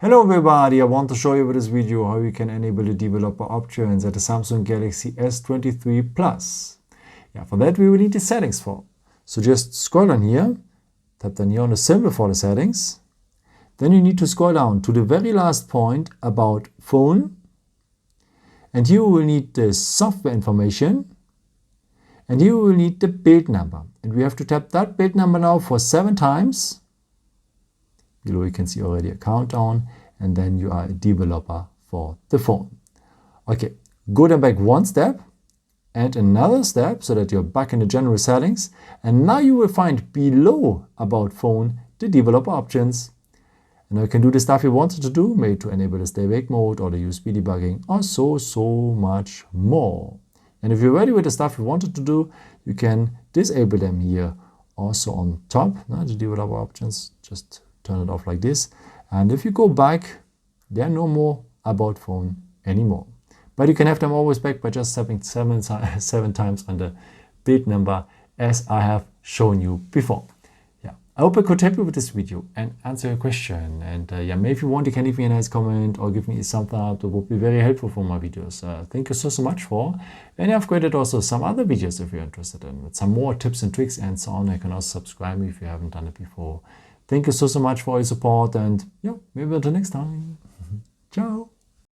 Hello everybody, I want to show you with this video how you can enable the developer options at the Samsung Galaxy S23 Plus. For that we will need the settings for. So just scroll down here, tap down here on the symbol for the settings. Then you need to scroll down to the very last point about phone. And here we will need the software information. And here we will need the build number. And we have to tap that build number now for 7 times. Below you can see already a countdown, and then you are a developer for the phone. Okay, go then back one step and another step so that you're back in the general settings. And now you will find below about phone the developer options. And now you can do the stuff you wanted to do, maybe to enable the stay awake mode or the USB debugging or so much more. And if you're ready with the stuff you wanted to do, you can disable them here also on top, the developer options. Just turn it off like this, and if you go back, there are no more about phone anymore. But you can have them always back by just tapping 7 times on the build number as I have shown you before. I hope I could help you with this video and answer your question. And maybe if you want, you can leave me a nice comment or give me a thumbs up. That would be very helpful for my videos. Thank you so much for. And I've created also some other videos if you're interested in, with some more tips and tricks and so on. You can also subscribe me if you haven't done it before. Thank you so much for your support, and maybe until next time. Ciao.